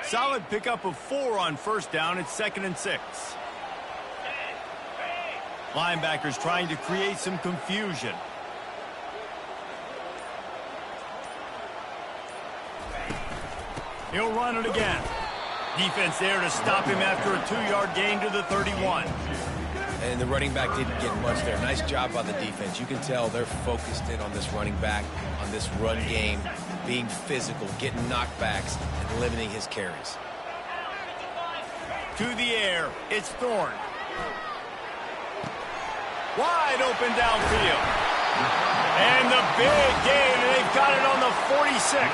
Solid pickup of 4 on first down. It's 2nd and 6. Linebackers trying to create some confusion. He'll run it again. Defense there to stop him after a 2-yard gain to the 31. And the running back didn't get much there. Nice job by the defense. You can tell they're focused in on this running back, on this run game, being physical, getting knockbacks, and limiting his carries. To the air, it's Thorne. Wide open downfield. And the big gain, and they've got it on the 46.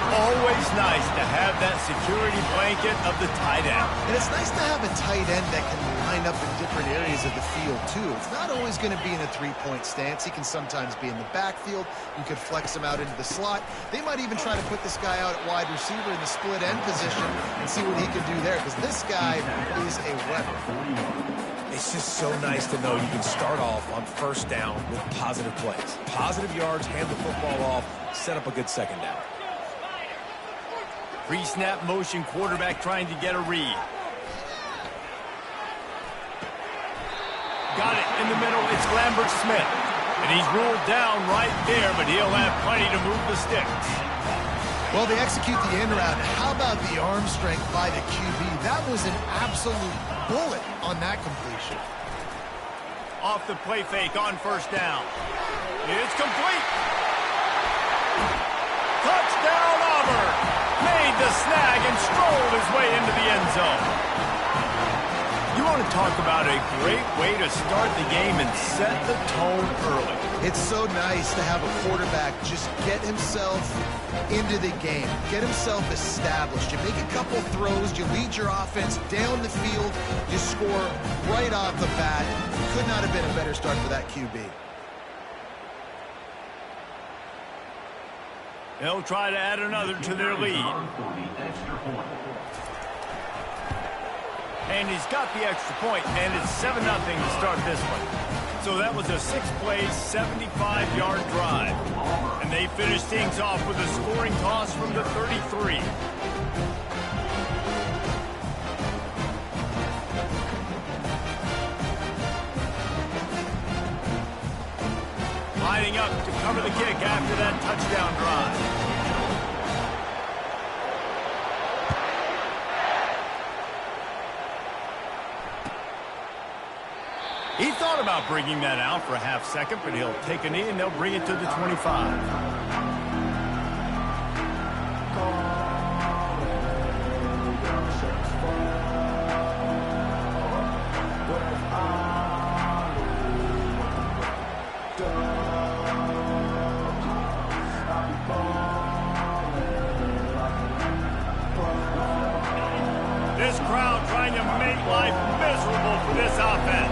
Always nice to have that security blanket of the tight end. And it's nice to have a tight end that can line up in different areas of the field, too. It's not always going to be in a three-point stance. He can sometimes be in the backfield. You could flex him out into the slot. They might even try to put this guy out at wide receiver in the split end position and see what he can do there, because this guy is a weapon. It's just so nice to know you can start off on first down with positive plays. Positive yards, hand the football off, set up a good second down. Pre-snap motion quarterback trying to get a read. Got it in the middle. It's Lambert-Smith. And he's ruled down right there, but he'll have plenty to move the sticks. Well, they execute the end route. How about the arm strength by the QB? That was an absolute bullet on that completion. Off the play fake on first down. It's complete. Touchdown, Auburn. Made the snag and strolled his way into the end zone. You want to talk about a great way to start the game and set the tone early. It's so nice to have a quarterback just get himself into the game, get himself established. You make a couple throws, you lead your offense down the field, you score right off the bat. Could not have been a better start for that QB. They'll try to add another to their lead. And he's got the extra point, and it's 7-0 to start this one. So that was a 6-play, 75-yard drive. And they finish things off with a scoring toss from the 33. Lining up to cover the kick after that touchdown drive. He thought about bringing that out for a half second, but he'll take a knee and they'll bring it to the 25. This crowd trying to make life miserable for this offense.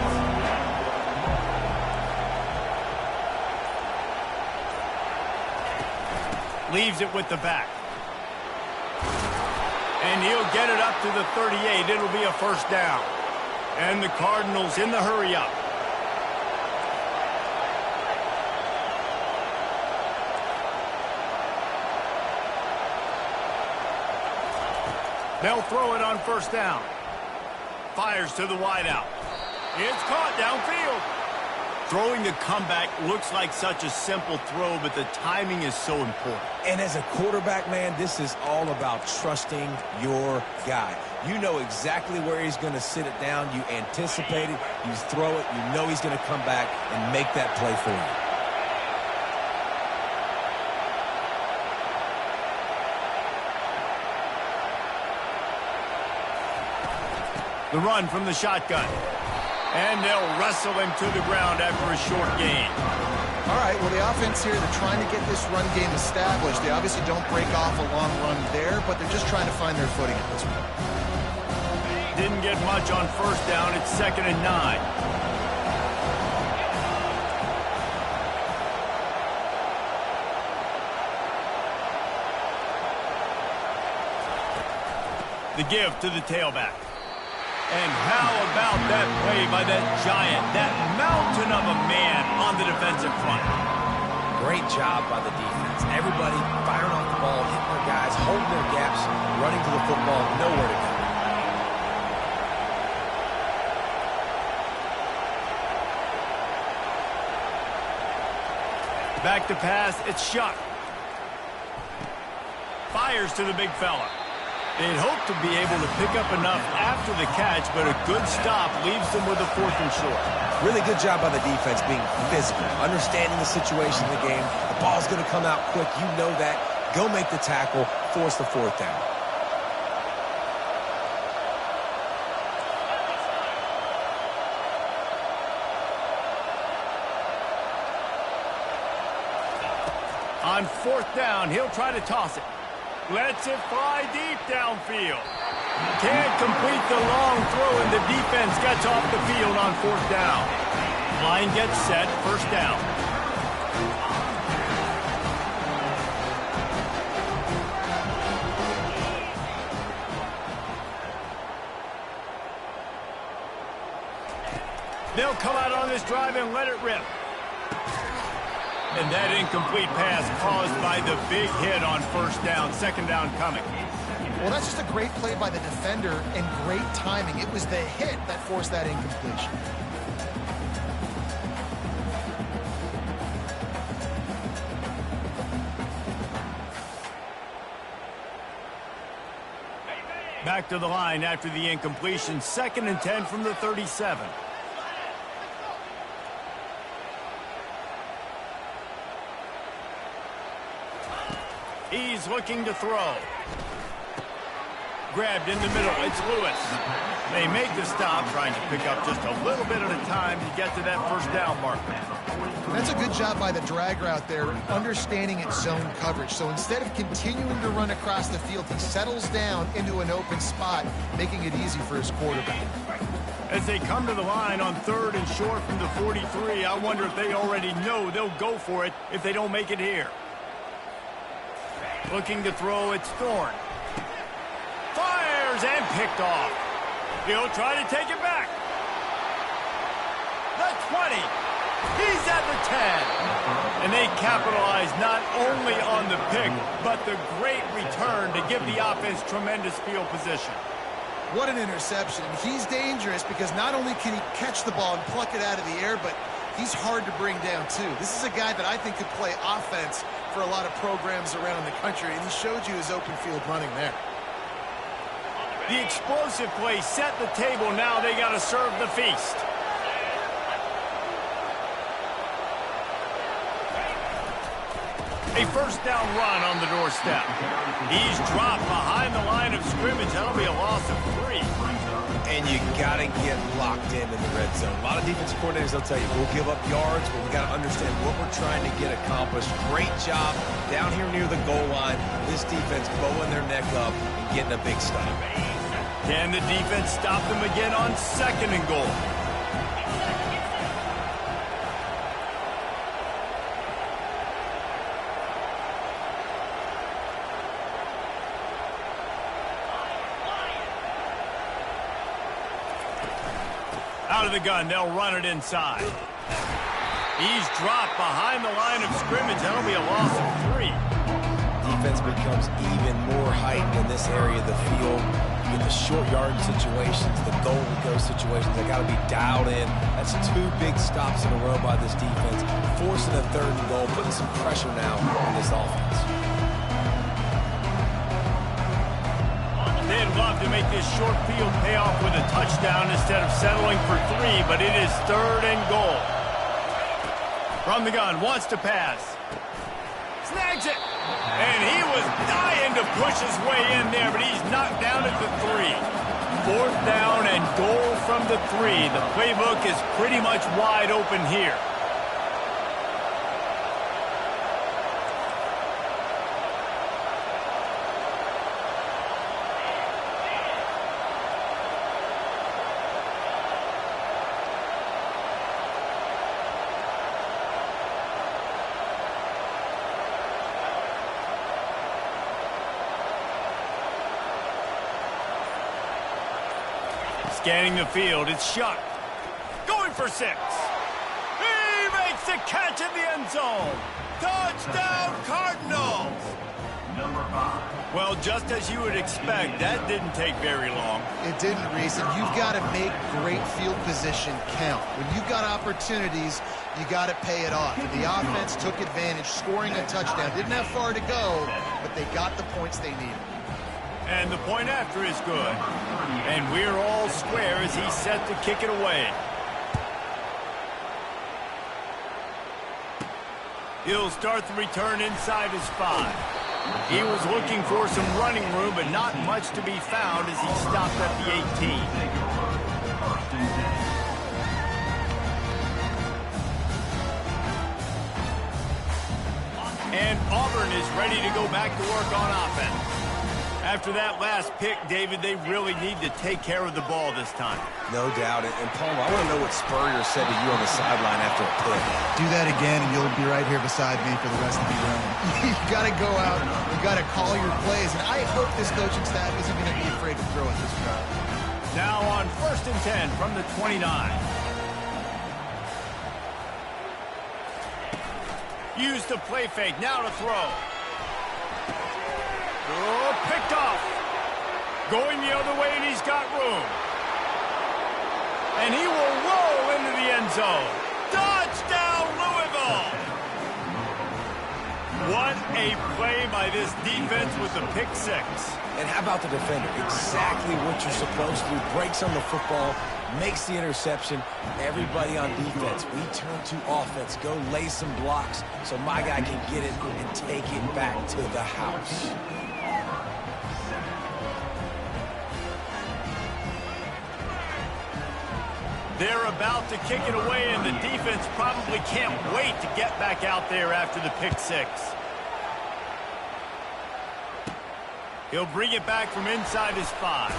Leaves it with the back. And he'll get it up to the 38. It'll be a first down. And the Cardinals in the hurry up. They'll throw it on first down. Fires to the wideout. It's caught downfield. Throwing the comeback looks like such a simple throw, but the timing is so important. And as a quarterback, man, this is all about trusting your guy. You know exactly where he's going to sit it down. You anticipate it. You throw it. You know he's going to come back and make that play for you. The run from the shotgun. And they'll wrestle him to the ground after a short gain. All right, well, the offense here, they're trying to get this run game established. They obviously don't break off a long run there, but they're just trying to find their footing at this point. Didn't get much on first down. It's 2nd and 9. The give to the tailback. And how about that play by that giant, that mountain of a man on the defensive front? Great job by the defense. Everybody firing off the ball, hitting their guys, holding their gaps, running to the football, nowhere to go. Back to pass, it's Shuck. Fires to the big fella. They'd hoped to be able to pick up enough after the catch, but a good stop leaves them with a 4th and short. Really good job by the defense being physical, understanding the situation of the game. The ball's going to come out quick. You know that. Go make the tackle, force the 4th down. On 4th down, he'll try to toss it. Lets it fly deep downfield. Can't complete the long throw, and the defense gets off the field on 4th down. Line gets set, 1st down. They'll come out on this drive and let it rip. And that incomplete pass caused by the big hit on 1st down. 2nd down coming. Well, that's just a great play by the defender and great timing. It was the hit that forced that incompletion. Back to the line after the incompletion. 2nd and 10 from the 37. He's looking to throw. Grabbed in the middle. It's Lewis. They make the stop, trying to pick up just a little bit at a time to get to that 1st down marker. That's a good job by the drag route there, understanding its zone coverage. So instead of continuing to run across the field, he settles down into an open spot, making it easy for his quarterback. As they come to the line on 3rd and short from the 43, I wonder if they already know they'll go for it if they don't make it here. Looking to throw, it's Thorne. Fires and picked off. He'll try to take it back. The 20. He's at the 10. And they capitalize not only on the pick, but the great return to give the offense tremendous field position. What an interception. He's dangerous because not only can he catch the ball and pluck it out of the air, but he's hard to bring down too. This is a guy that I think could play offense for a lot of programs around the country, and he showed you his open field running there. The explosive play set the table. Now they got to serve the feast. A 1st down run on the doorstep. He's dropped behind the line of scrimmage. That'll be a loss of 3. And you got to get locked in the red zone. A lot of defensive coordinators, they'll tell you, we'll give up yards, but we got to understand what we're trying to get accomplished. Great job down here near the goal line. This defense bowing their neck up and getting a big stop. Can the defense stop them again on 2nd and goal? Out of the gun, they'll run it inside. He's dropped behind the line of scrimmage. That'll be a loss of 3. Defense becomes even more heightened in this area of the field. In the short yard situations, the goal to go situations, they got to be dialed in. That's 2 big stops in a row by this defense, forcing a 3rd and goal, putting some pressure now on this offense. They'd love to make this short field pay off with a touchdown instead of settling for 3, but it is 3rd and goal. From the gun, wants to pass. Snags it. And he was dying to push his way in there, but he's knocked down at the 3. 4th down and goal from the 3. The playbook is pretty much wide open here. Scanning the field, it's Shuck. Going for 6. He makes a catch in the end zone. Touchdown, Cardinals. Well, just as you would expect, that didn't take very long. It didn't, Reese, and you've got to make great field position count. When you've got opportunities, you got to pay it off. And the offense took advantage, scoring a touchdown. Didn't have far to go, but they got the points they needed. And the point after is good. And we're all square as he's set to kick it away. He'll start the return inside his 5. He was looking for some running room, but not much to be found as he stopped at the 18. And Auburn is ready to go back to work on offense. After that last pick, David, they really need to take care of the ball this time. No doubt. And Paul, I want to know what Spurrier said to you on the sideline after a pick. Do that again, and you'll be right here beside me for the rest of the round. You got to go out. You got to call your plays. And I hope this coaching staff isn't going to be afraid to throw at this drive. Now on 1st and 10 from the 29. Use the play fake. Now to throw. Oh, picked off. Going the other way, and he's got room. And he will roll into the end zone. Touchdown, Louisville! What a play by this defense with the pick 6. And how about the defender? Exactly what you're supposed to do. Breaks on the football, makes the interception. Everybody on defense, we turn to offense. Go lay some blocks so my guy can get it and take it back to the house. They're about to kick it away, and the defense probably can't wait to get back out there after the pick 6. He'll bring it back from inside his 5.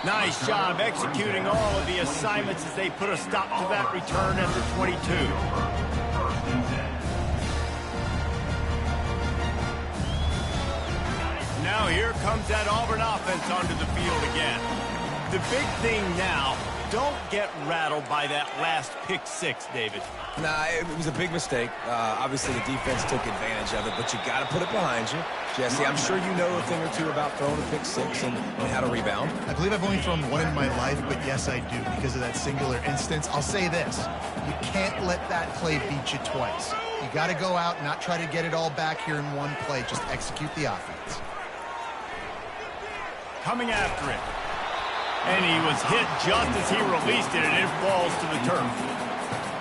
Nice job executing all of the assignments as they put a stop to that return at the 22. Now here comes that Auburn offense onto the field again. The big thing now, don't get rattled by that last pick 6, David. Nah, it was a big mistake. Obviously, the defense took advantage of it, but you got to put it behind you. Jesse, I'm sure you know a thing or two about throwing a pick 6 and how to rebound. I believe I've only thrown one in my life, but yes, I do because of that singular instance. I'll say this. You can't let that play beat you twice. You got to go out and not try to get it all back here in one play. Just execute the offense. Coming after it. And he was hit just as he released it, and it falls to the turf.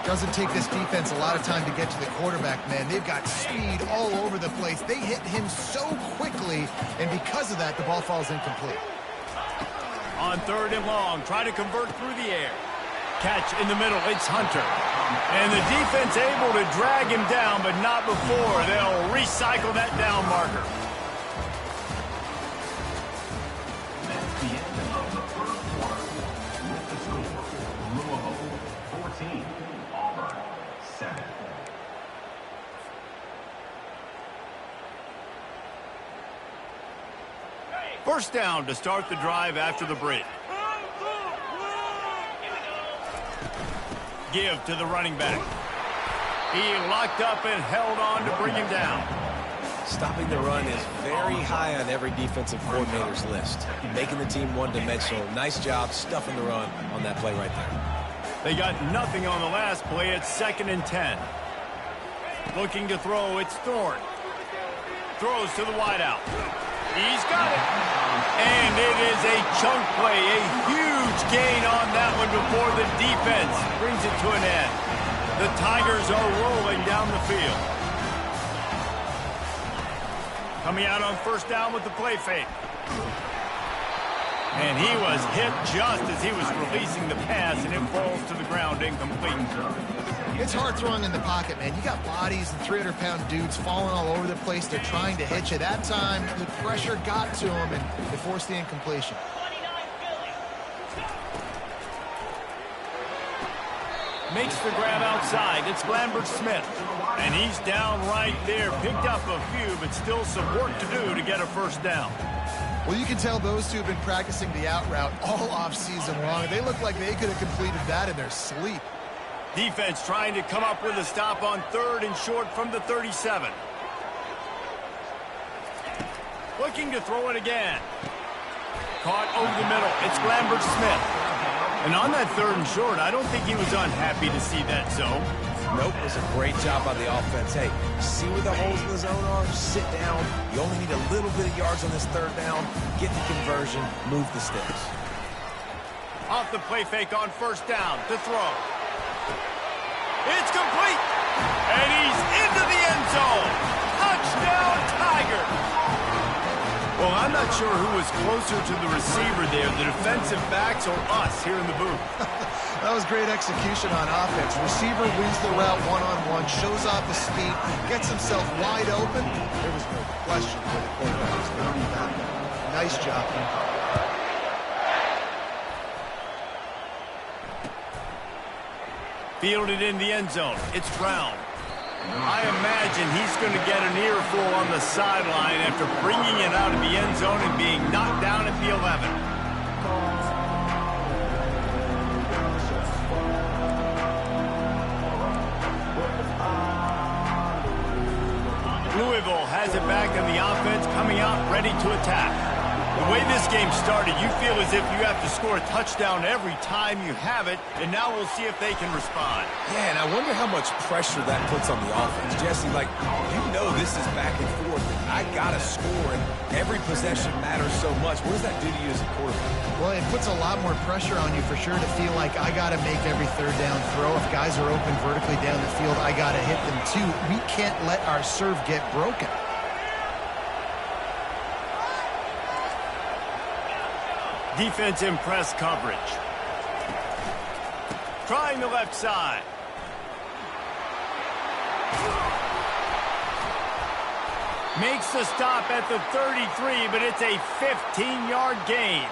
Doesn't take this defense a lot of time to get to the quarterback, man. They've got speed all over the place. They hit him so quickly, and because of that, the ball falls incomplete. On 3rd and long, try to convert through the air. Catch in the middle, it's Hunter. And the defense able to drag him down, but not before they'll recycle that down marker. First down to start the drive after the break. Give to the running back. He locked up and held on to bring him down. Stopping the run is very high on every defensive coordinator's list. Making the team one-dimensional. Nice job stuffing the run on that play right there. They got nothing on the last play. It's 2nd and 10. Looking to throw, it's Thorne. Throws to the wideout. He's got it. And it is a chunk play, a huge gain on that one before the defense brings it to an end. The Tigers are rolling down the field. Coming out on 1st down with the play fake. And he was hit just as he was releasing the pass, and it falls to the ground incomplete. It's hard throwing in the pocket, man. You got bodies and 300-pound dudes falling all over the place. They're trying to hit you. That time, the pressure got to him, and it forced the incompletion. Makes the grab outside. It's Lambert Smith. And he's down right there. Picked up a few, but still some work to do to get a 1st down. Well, you can tell those two have been practicing the out route all off-season long. They look like they could have completed that in their sleep. Defense trying to come up with a stop on 3rd and short from the 37. Looking to throw it again. Caught over the middle. It's Lambert-Smith. And on that 3rd and short, I don't think he was unhappy to see that zone. Nope, it was a great job by the offense. Hey, see where the holes in the zone are? Sit down. You only need a little bit of yards on this 3rd down. Get the conversion. Move the sticks. Off the play fake on 1st down to throw. It's complete. And he's into the end zone. Touchdown, Tigers. Well, I'm not sure who was closer to the receiver there, the defensive backs or us here in the booth. That was great execution on offense. Receiver wins the route one-on-one, shows off his speed, gets himself wide open. There was no question where the quarterback was going with that. Nice job. Fielded in the end zone. It's Brown. I imagine he's going to get an earful on the sideline after bringing it out of the end zone and being knocked down at the 11. Louisville has it back on the offense, coming out ready to attack. The way this game started, you feel as if you have to score a touchdown every time you have it, and now we'll see if they can respond. Yeah, and I wonder how much pressure that puts on the offense. Jesse, like, you know this is back and forth. I got to score, and every possession matters so much. What does that do to you as a quarterback? Well, it puts a lot more pressure on you for sure to feel like I got to make every 3rd down throw. If guys are open vertically down the field, I got to hit them too. We can't let our serve get broken. Defense in press coverage. Trying the left side. Makes the stop at the 33, but it's a 15-yard gain.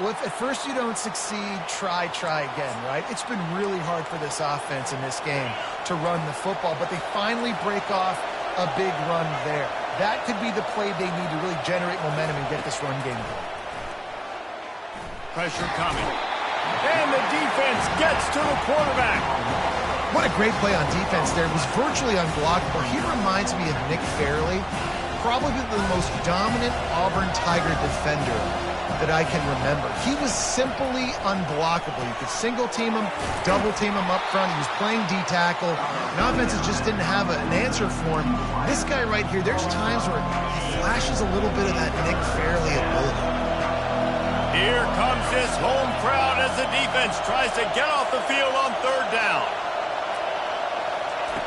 Well, if at first you don't succeed, try again, right? It's been really hard for this offense in this game to run the football, but they finally break off a big run there. That could be the play they need to really generate momentum and get this run game going. Pressure coming. And the defense gets to the quarterback. What a great play on defense there. It was virtually unblockable. He reminds me of Nick Fairley, probably the most dominant Auburn Tiger defender that I can remember. He was simply unblockable. You could single team him, double team him up front. He was playing D-tackle. And offenses just didn't have an answer for him. This guy right here, there's times where he flashes a little bit of that Nick Fairley ability. Here comes this home crowd as the defense tries to get off the field on 3rd down.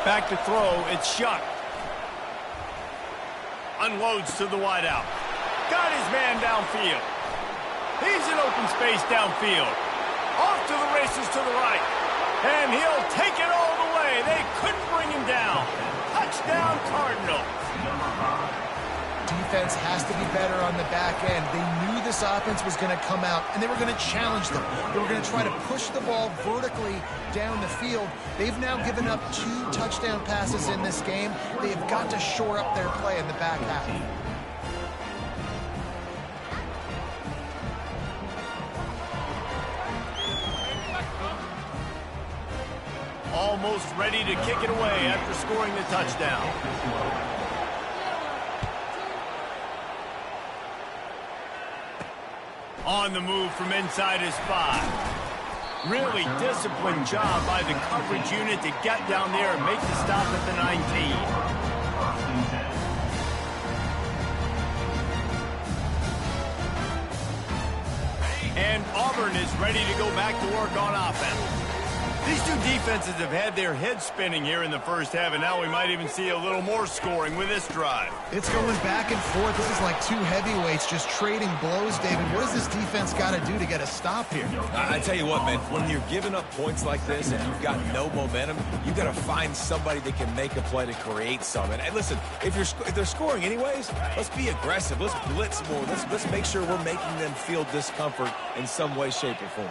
Back to throw, it's Shuck. Unloads to the wideout. Got his man downfield. He's in open space downfield. Off to the races to the right. And he'll take it all the way. They couldn't bring him down. Touchdown, Cardinals. Defense has to be better on the back end. They knew this offense was going to come out, and they were going to challenge them. They were going to try to push the ball vertically down the field. They've now given up 2 touchdown passes in this game. They have got to shore up their play in the back half. Almost ready to kick it away after scoring the touchdown. On the move from inside his 5. Really disciplined job by the coverage unit to get down there and make the stop at the 19. And Auburn is ready to go back to work on offense. These two defenses have had their heads spinning here in the first half, and now we might even see a little more scoring with this drive. It's going back and forth. This is like 2 heavyweights just trading blows, David. What does this defense got to do to get a stop here? I tell you what, man, when you're giving up points like this and you've got no momentum, you've got to find somebody that can make a play to create something. And listen, if they're scoring anyways, let's be aggressive. Let's blitz more. Let's make sure we're making them feel discomfort in some way, shape, or form.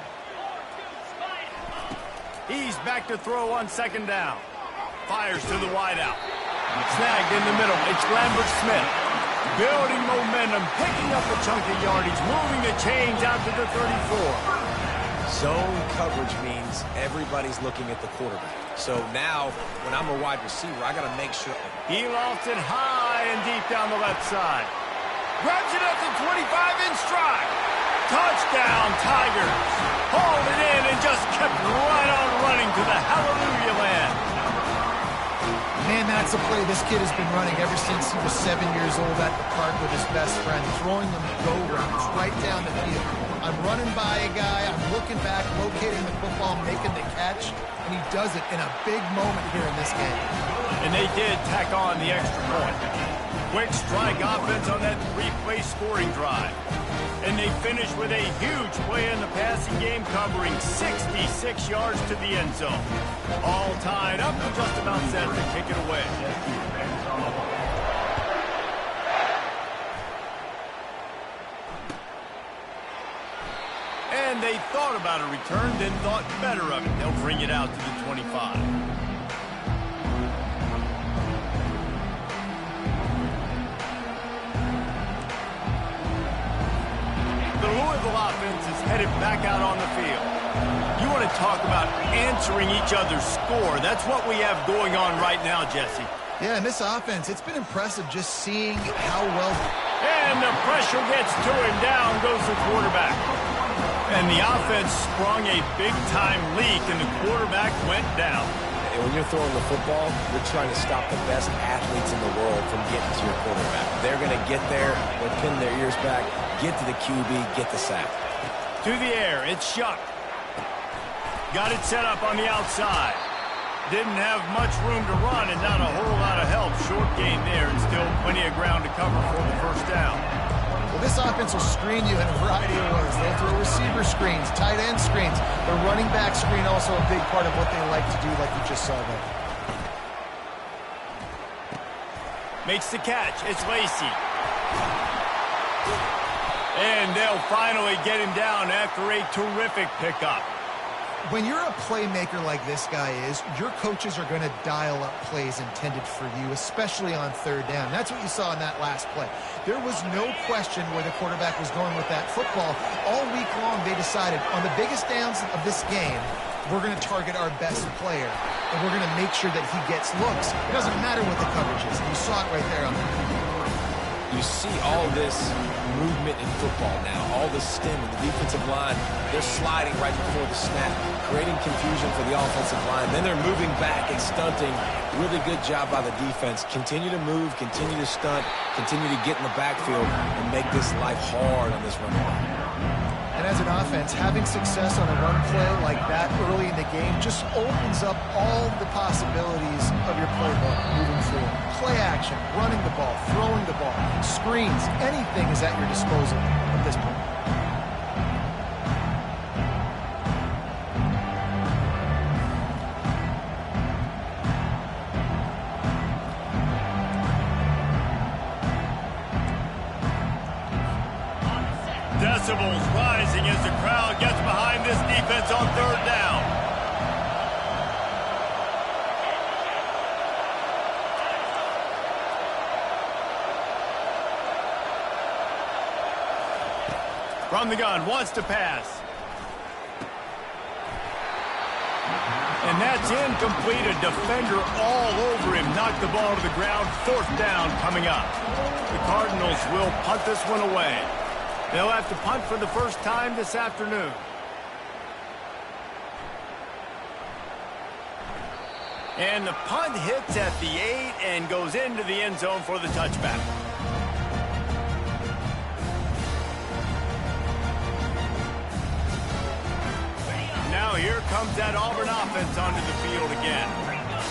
He's back to throw on 2nd down. Fires to the wideout. Snagged in the middle. It's Lambert-Smith. Building momentum, picking up a chunk of yardage, moving the chains out to the 34. Zone coverage means everybody's looking at the quarterback. So now, when I'm a wide receiver, I got to make sure. He lofts it high and deep down the left side. Grabs it at the 25 in stride. Touchdown, Tigers. Hauled it in and just kept right on running to the hallelujah land. Man, that's a play this kid has been running ever since he was 7 years old at the park with his best friend, throwing them go-rounds right down the field. I'm running by a guy, I'm looking back, locating the football, making the catch, and he does it in a big moment here in this game. And they did tack on the extra point. Quick strike offense on that three-play scoring drive. And they finish with a huge play in the passing game, covering 66 yards to the end zone. All tied up and just about set to kick it away. And they thought about a return, then thought better of it. They'll bring it out to the 25. The Louisville offense is headed back out on the field. You want to talk about answering each other's score. That's what we have going on right now, Jesse. Yeah, and this offense, it's been impressive just seeing how well. And the pressure gets to him. Down goes the quarterback. And the offense sprung a big-time leak, and the quarterback went down. And when you're throwing the football, you're trying to stop the best athletes in the world from getting to your quarterback. They're going to get there, they'll pin their ears back, get to the QB, get the sack. To the air, it's Shuck. Got it set up on the outside. Didn't have much room to run and not a whole lot of help. Short gain there and still plenty of ground to cover for the first down. Well, this offense will screen you in a variety of ways. They'll throw receiver screens, tight end screens. The running back screen also a big part of what they like to do, like you just saw there. Makes the catch. It's Lacey. And they'll finally get him down after a terrific pickup. When you're a playmaker like this guy is, your coaches are going to dial up plays intended for you, especially on third down. That's what you saw in that last play. There was no question where the quarterback was going with that football. All week long, they decided on the biggest downs of this game, we're going to target our best player, and we're going to make sure that he gets looks. It doesn't matter what the coverage is. You saw it right there on the field. You see all this movement in football now, all the stem in the defensive line. They're sliding right before the snap, creating confusion for the offensive line. Then they're moving back and stunting. Really good job by the defense. Continue to move, continue to stunt, continue to get in the backfield and make this life hard on this run block. And as an offense, having success on a run play like that early in the game just opens up all the possibilities of your playbook moving forward. Play action, running the ball, throwing the ball, screens, anything is at your disposal at this point. Decibels rising as the crowd gets behind this defense on third down. From the gun, wants to pass. And that's incomplete. A defender all over him. Knocked the ball to the ground. Fourth down coming up. The Cardinals will punt this one away. They'll have to punt for the first time this afternoon. And the punt hits at the 8 and goes into the end zone for the touchback. Now here comes that Auburn offense onto the field again.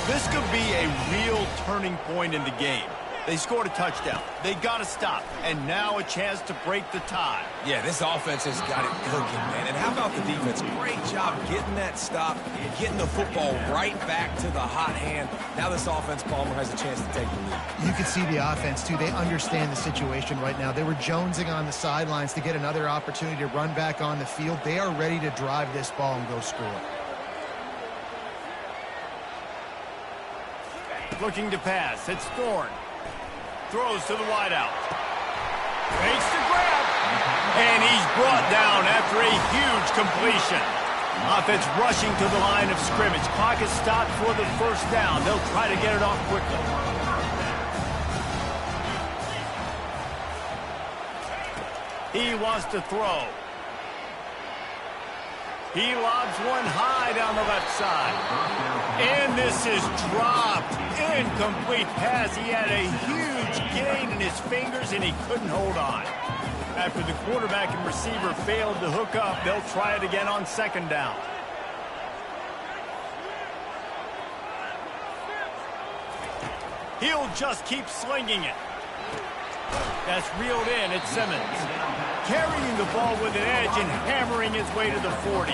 This could be a real turning point in the game. They scored a touchdown. They got to stop. And now a chance to break the tie. Yeah, this offense has got it cooking, man. And how about the defense? Great job getting that stop, getting the football right back to the hot hand. Now this offense, Palmer, has a chance to take the lead. You can see the offense, too. They understand the situation right now. They were jonesing on the sidelines to get another opportunity to run back on the field. They are ready to drive this ball and go score. Looking to pass. It's Thorne. Throws to the wideout. Makes the grab. And he's brought down after a huge completion. Offense rushing to the line of scrimmage. Clock is stopped for the first down. They'll try to get it off quickly. He wants to throw. He lobs one high down the left side. And this is dropped. Incomplete pass. He had a huge gain in his fingers, and he couldn't hold on. After the quarterback and receiver failed to hook up, they'll try it again on second down. He'll just keep slinging it. That's reeled in. It's Simmons. Carrying the ball with an edge and hammering his way to the 40.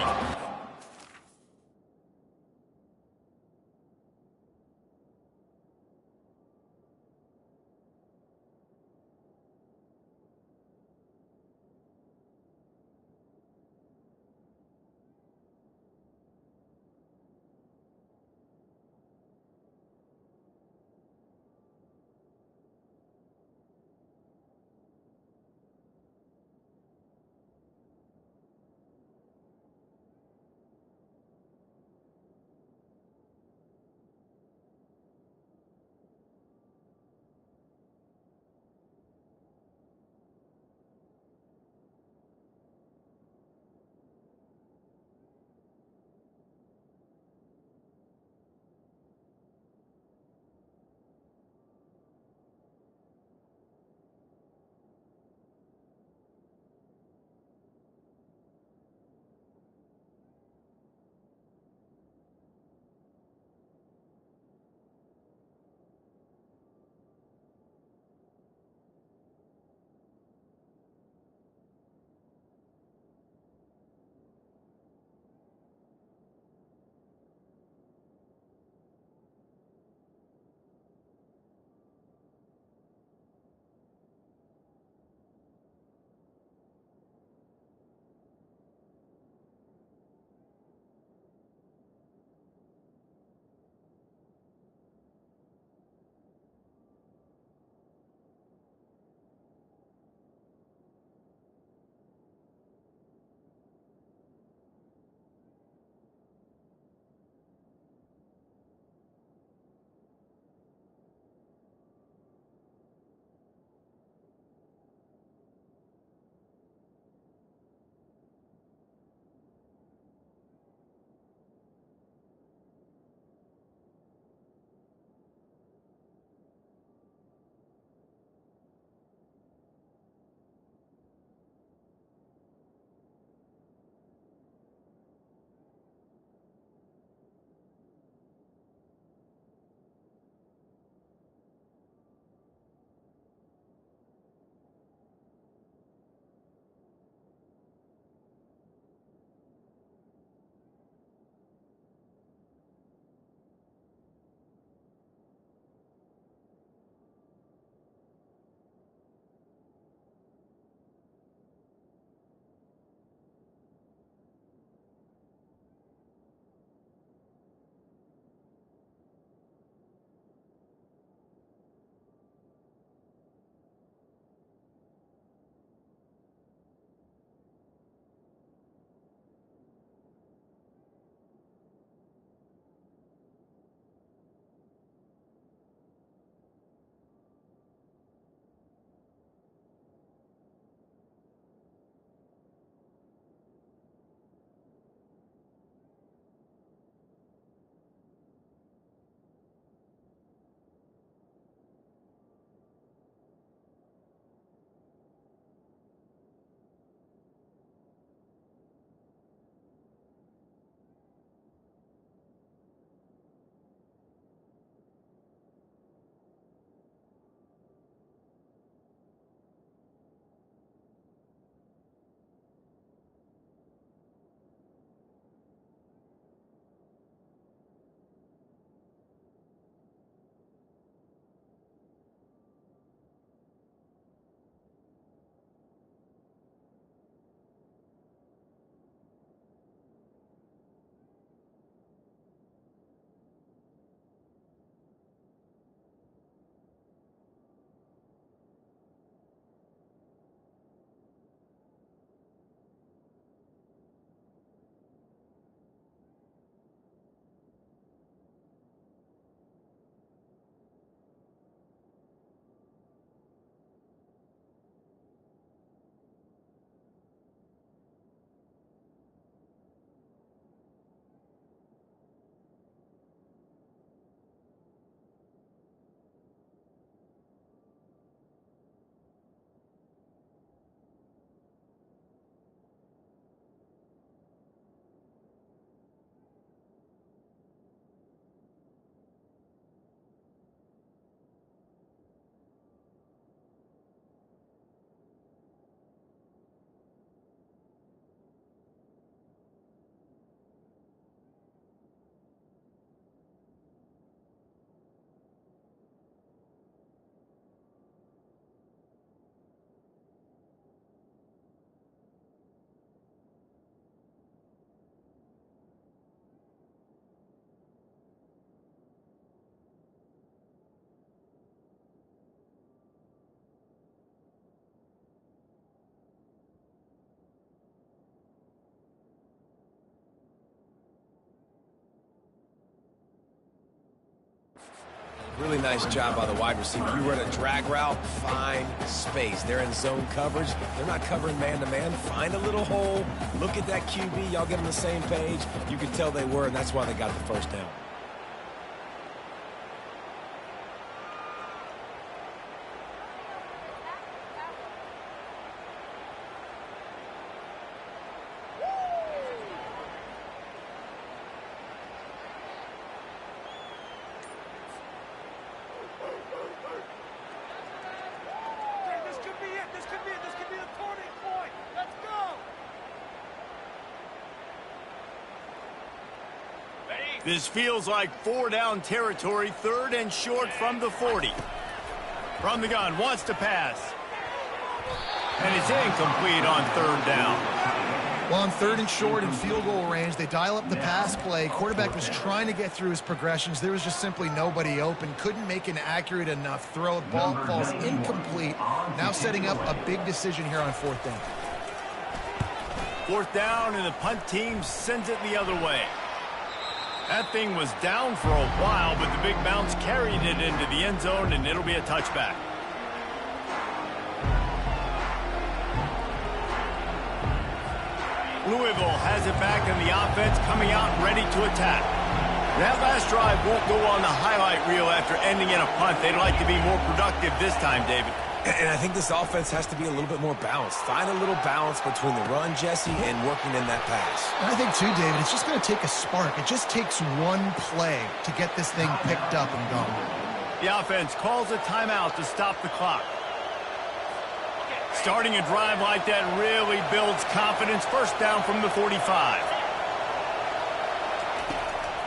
Really nice job by the wide receiver. You run a drag route, find space. They're in zone coverage. They're not covering man-to-man. Find a little hole. Look at that QB. Y'all get on the same page. You could tell they were, and that's why they got the first down. This feels like 4-down territory, 3rd and short from the 40. From the gun, wants to pass. And it's incomplete on 3rd down. Well, on 3rd and short and field goal range, they dial up the pass play. Quarterback was trying to get through his progressions. There was just simply nobody open. Couldn't make an accurate enough throw. Ball falls incomplete. Now setting up a big decision here on 4th down. 4th down, and the punt team sends it the other way. That thing was down for a while, but the big bounce carried it into the end zone, and it'll be a touchback. Louisville has it back, and the offense coming out ready to attack. That last drive won't go on the highlight reel after ending in a punt. They'd like to be more productive this time, David. And I think this offense has to be a little bit more balanced. Find a little balance between the run, Jesse, and working in that pass. And I think, too, David, it's just going to take a spark. It just takes one play to get this thing picked up and going. The offense calls a timeout to stop the clock. Starting a drive like that really builds confidence. 1st down from the 45.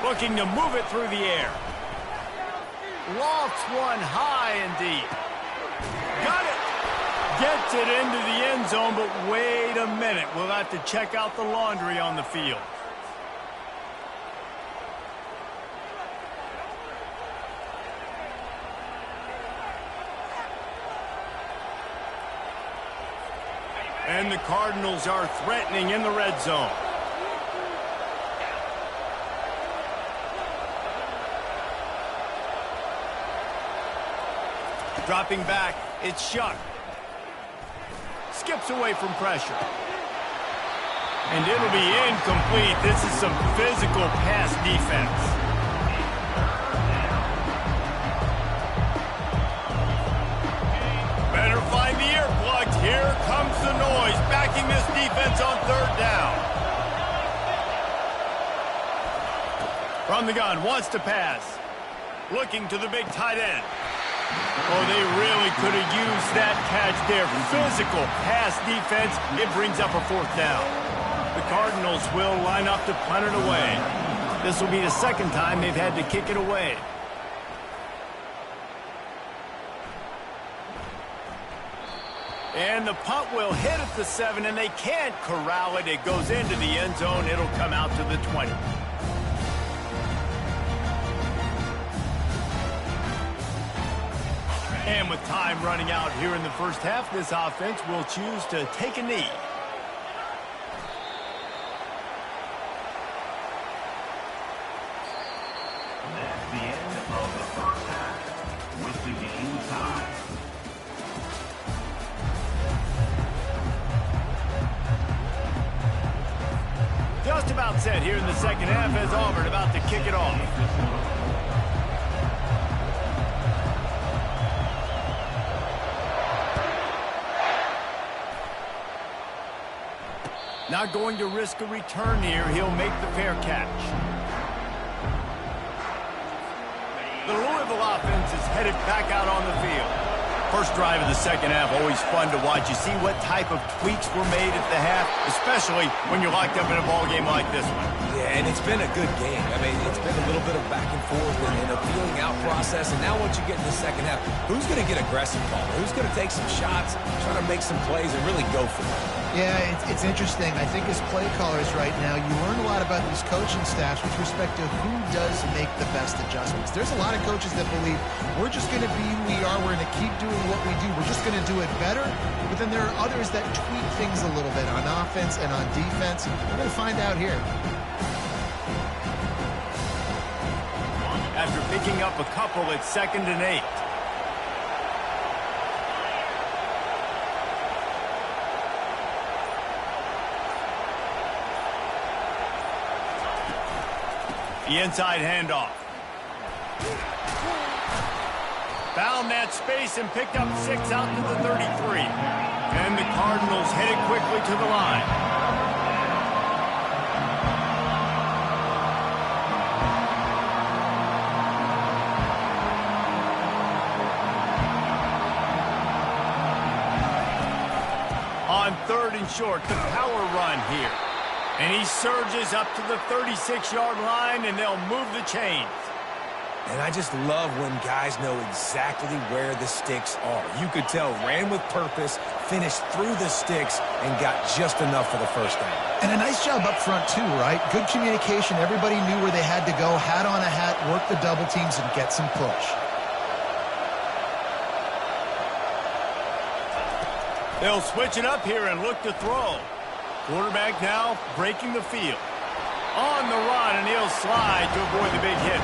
Looking to move it through the air. Lofts one high and deep. Got it. Gets it into the end zone, but wait a minute. We'll have to check out the laundry on the field. And the Cardinals are threatening in the red zone. Dropping back, it's Shuck. Skips away from pressure. And it'll be incomplete. This is some physical pass defense. Better find the earplugs. Here comes the noise, backing this defense on 3rd down. From the gun, wants to pass. Looking to the big tight end. Oh, they really could have used that catch there. Physical pass defense. It brings up a 4th down. The Cardinals will line up to punt it away. This will be the 2nd time they've had to kick it away. And the punt will hit at the 7, and they can't corral it. It goes into the end zone. It'll come out to the 20. And with time running out here in the 1st half, this offense will choose to take a knee. That's the end of the 1st half with the game tied. Just about set here in the 2nd half as Auburn about to kick it off. Not going to risk a return here. He'll make the fair catch. The Louisville offense is headed back out on the field. First drive of the 2nd half, always fun to watch. You see what type of tweaks were made at the half, especially when you're locked up in a ball game like this one. Yeah, and it's been a good game. I mean, it's been a little bit of back and forth and a feeling out process. And now once you get in the 2nd half, who's going to get aggressive, Paul? Who's going to take some shots, try to make some plays, and really go for it? Yeah, it's interesting. I think as play callers right now, you learn a lot about these coaching staffs with respect to who does make the best adjustments. There's a lot of coaches that believe we're just going to be who we are. We're going to keep doing what we do. We're just going to do it better. But then there are others that tweak things a little bit on offense and on defense. We're going to find out here. After picking up a couple at 2nd and 8. The inside handoff. Found that space and picked up 6 out to the 33. And the Cardinals headed quickly to the line. On 3rd and short, the power run here. And he surges up to the 36-yard line, and they'll move the chains. And I just love when guys know exactly where the sticks are. You could tell ran with purpose, finished through the sticks, and got just enough for the first down. And a nice job up front, too, right? Good communication. Everybody knew where they had to go. Hat on a hat, work the double teams, and get some push. They'll switch it up here and look to throw. Quarterback now breaking the field. On the run, and he'll slide to avoid the big hit.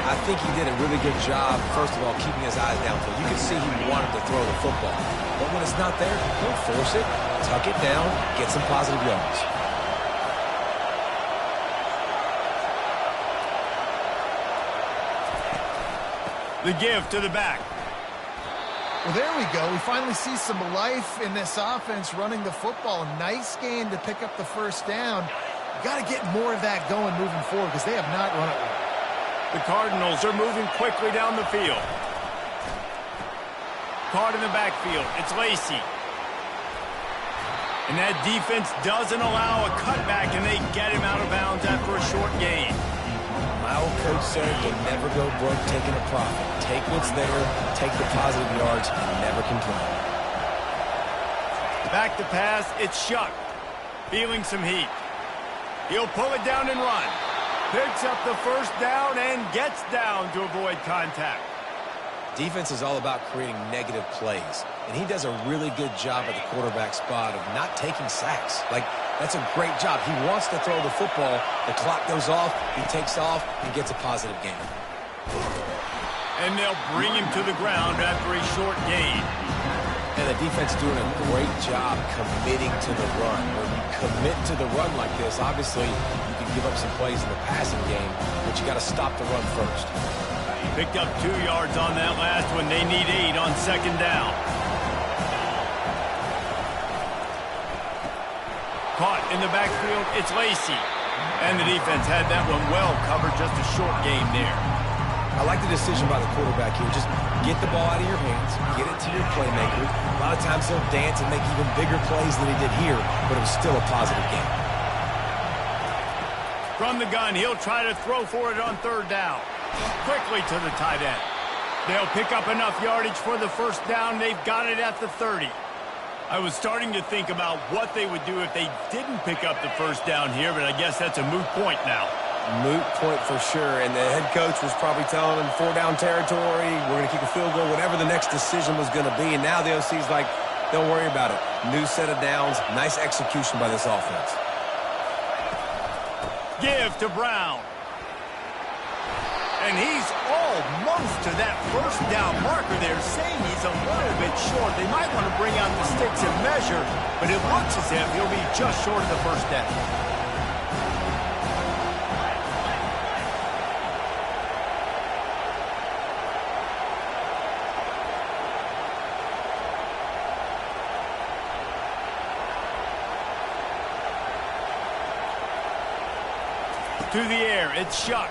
I think he did a really good job, first of all, keeping his eyes downfield. You can see he wanted to throw the football. But when it's not there, don't force it. Tuck it down, get some positive yards. The give to the back. Well, there we go. We finally see some life in this offense running the football. Nice game to pick up the first down. Got to get more of that going moving forward because they have not run it well. The Cardinals are moving quickly down the field. Caught in the backfield. It's Lacy. And that defense doesn't allow a cutback, and they get him out of bounds after a short gain. My old coach said you'll never go broke taking a profit. Take what's there, take the positive yards, and never complain. Back to pass, it's Shuck. Feeling some heat. He'll pull it down and run. Picks up the first down and gets down to avoid contact. Defense is all about creating negative plays, and he does a really good job at the quarterback spot of not taking sacks. Like, that's a great job. He wants to throw the football. The clock goes off, he takes off, and gets a positive gain. And they'll bring him to the ground after a short gain. And the defense doing a great job committing to the run. When you commit to the run like this, obviously you can give up some plays in the passing game, but you got to stop the run first. Picked up 2 yards on that last one. They need 8 on 2nd down. Caught in the backfield, it's Lacy. And the defense had that one well covered, just a short game there. I like the decision by the quarterback here. Just get the ball out of your hands, get it to your playmaker. A lot of times he'll dance and make even bigger plays than he did here, but it was still a positive game. From the gun, he'll try to throw for it on 3rd down. Quickly to the tight end. They'll pick up enough yardage for the first down. They've got it at the 30. I was starting to think about what they would do if they didn't pick up the first down here, but I guess that's a moot point now. Moot point for sure, and the head coach was probably telling them 4-down territory, we're going to kick a field goal, whatever the next decision was going to be, and now the OC's like, don't worry about it. New set of downs, nice execution by this offense. Give to Brown. And he's almost to that first down marker there, saying he's a little bit short. They might want to bring out the sticks and measure, but it looks as if he'll be just short of the first down. To the air, it's Shuck.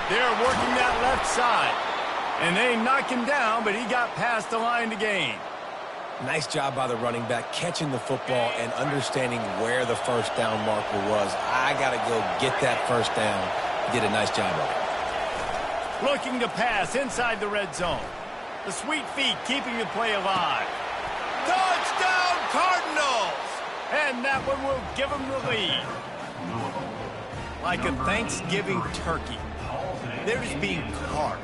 They're working that left side. And they knock him down, but he got past the line to gain. Nice job by the running back, catching the football and understanding where the first down marker was. I got to go get that first down. He did a nice job of it. Looking to pass inside the red zone. The sweet feet keeping the play alive. Touchdown, Cardinals! And that one will give them the lead. Like a Thanksgiving turkey. They're just being carved.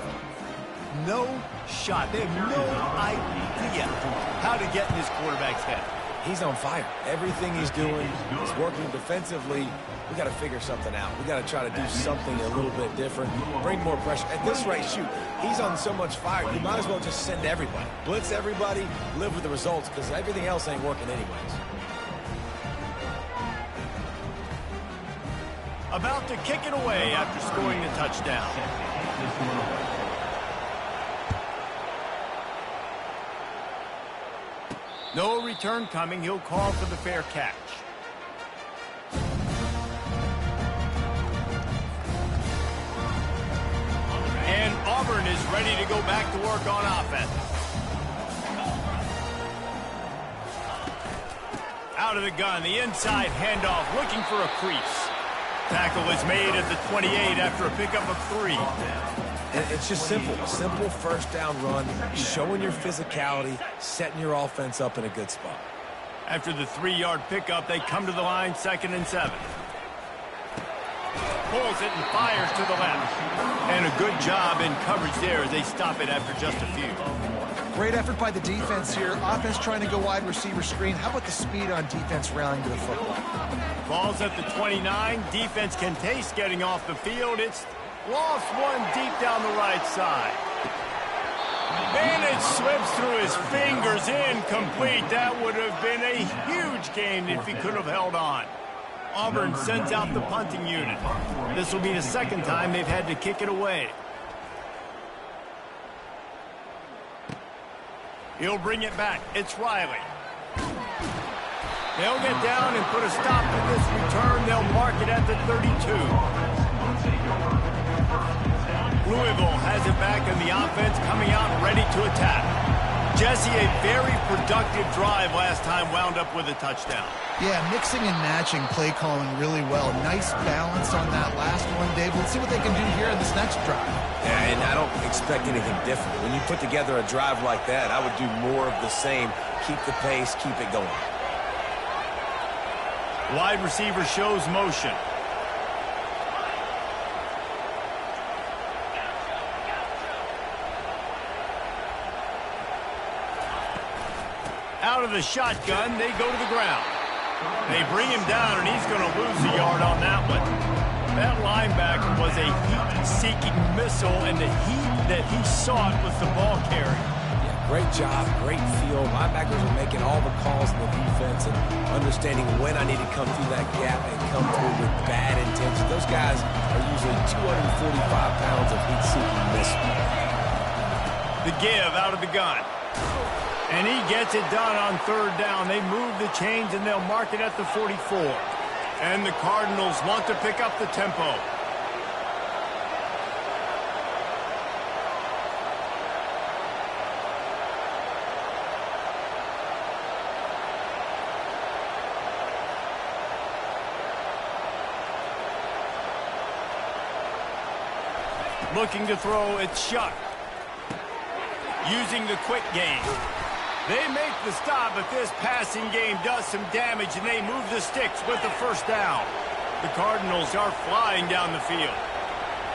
No shot. They have no idea how to get in this quarterback's head. He's on fire. Everything he's doing is working defensively we got to figure something out. We got to try to do something a little bit different, bring more pressure. At this rate, shoot, he's on so much fire, you might as well just send everybody. Blitz everybody, live with the results, because everything else ain't working anyways. About to kick it away after scoring the touchdown. No return coming. He'll call for the fair catch. And Auburn is ready to go back to work on offense. Out of the gun, the inside handoff, looking for a crease. Tackle is made at the 28 after a pickup of 3. And it's just simple. Simple first down run, showing your physicality, setting your offense up in a good spot. After the 3-yard pickup, they come to the line, 2nd and 7. Pulls it and fires to the left. And a good job in coverage there as they stop it after just a few. Great effort by the defense here. Offense trying to go wide receiver screen. How about the speed on defense rallying to the football? Ball's at the 29. Defense can taste getting off the field. It's lost one deep down the right side. And it slips through his fingers, incomplete. That would have been a huge gain if he could have held on. Auburn sends out the punting unit. This will be the 2nd time they've had to kick it away. He'll bring it back. It's Riley. They'll get down and put a stop to this return. They'll mark it at the 32. Louisville has it back in the offense, coming out ready to attack. Jesse, a very productive drive last time, wound up with a touchdown. Yeah, mixing and matching play calling really well. Nice balance on that last one, Dave. Let's see what they can do here in this next drive. Yeah, and I don't expect anything different. When you put together a drive like that, I would do more of the same. Keep the pace, keep it going. Wide receiver shows motion. Out of the shotgun, they go to the ground. They bring him down, and he's going to lose a yard on that one. That linebacker was a heat-seeking missile, and the heat that he sought was the ball carrier. Yeah, great job, great feel. Linebackers are making all the calls in the defense and understanding when I need to come through that gap and come through with bad intention. Those guys are usually 245 pounds of heat-seeking missile. The give out of the gun. And he gets it done on 3rd down. They move the chains, and they'll mark it at the 44. And the Cardinals want to pick up the tempo. Looking to throw, it's Shuck. Using the quick game. They make the stop, but this passing game does some damage, and they move the sticks with the 1st down. The Cardinals are flying down the field.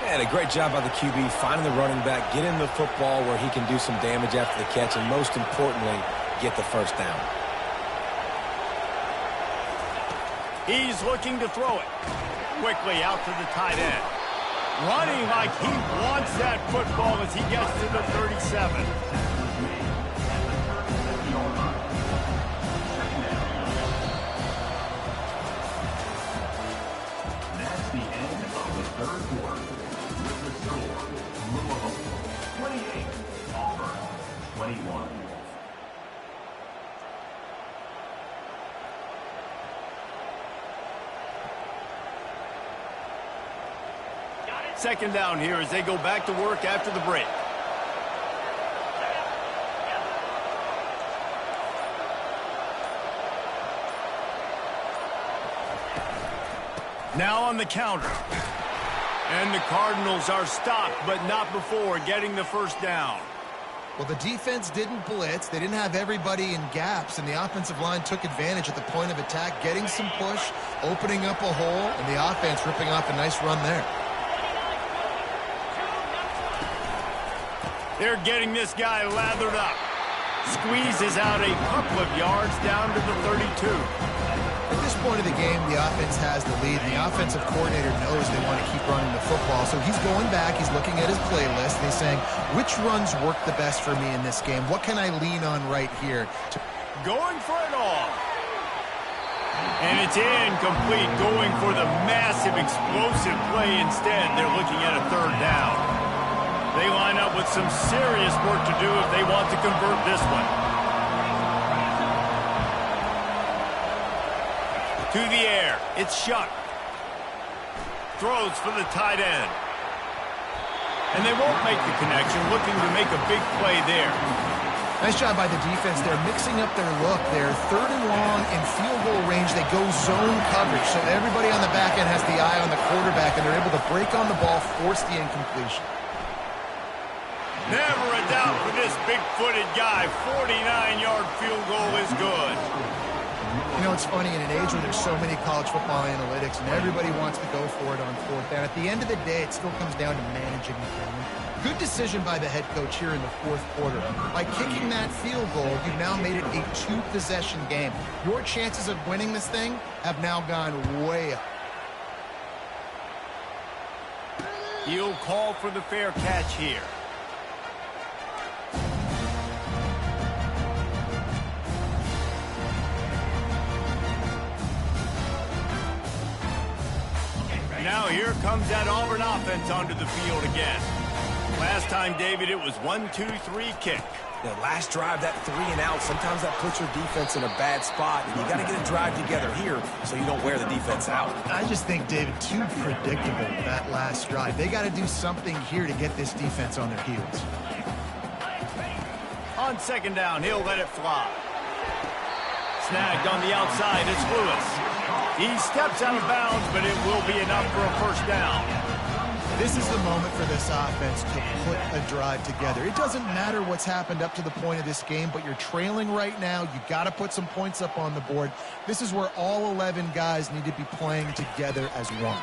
And a great job by the QB, finding the running back, getting the football where he can do some damage after the catch, and most importantly, get the 1st down. He's looking to throw it. Quickly out to the tight end. Running like he wants that football as he gets to the 37. That's the end of the 3rd quarter. With the score, Louisville 28, Auburn 21. Second down here as they go back to work after the break. Now on the counter. And the Cardinals are stopped, but not before getting the 1st down. Well, the defense didn't blitz. They didn't have everybody in gaps, and the offensive line took advantage at the point of attack, getting some push, opening up a hole, and the offense ripping off a nice run there. They're getting this guy lathered up. Squeezes out a couple of yards down to the 32. At this point of the game, the offense has the lead. The offensive coordinator knows they want to keep running the football. So he's going back, he's looking at his playlist, and he's saying, which runs work the best for me in this game? What can I lean on right here? Going for it all. And it's incomplete, going for the massive, explosive play instead. They're looking at a third down. They line up with some serious work to do if they want to convert this one. To the air, it's Shuck. Throws for the tight end. And they won't make the connection, looking to make a big play there. Nice job by the defense. They're mixing up their look. They're third and long in field goal range. They go zone coverage, so everybody on the back end has the eye on the quarterback, and they're able to break on the ball, force the incompletion. Never a doubt for this big-footed guy. 49-yard field goal is good. You know, it's funny, in an age where there's so many college football analytics and everybody wants to go for it on fourth down, at the end of the day, it still comes down to managing the game. Good decision by the head coach here in the fourth quarter. By kicking that field goal, you've now made it a two-possession game. Your chances of winning this thing have now gone way up. He'll call for the fair catch here. Now here comes that Auburn offense onto the field again. Last time, David, it was 1-2-3 kick. The last drive, that 3 and out, sometimes that puts your defense in a bad spot, and you got to get a drive together here so you don't wear the defense out. I just think, David, too predictable, that last drive. They got to do something here to get this defense on their heels. On second down, he'll let it fly. Snagged on the outside, it's Lewis. He steps out of bounds, but it will be enough for a first down. This is the moment for this offense to put a drive together. It doesn't matter what's happened up to the point of this game, but you're trailing right now. You got to put some points up on the board. This is where all 11 guys need to be playing together as one.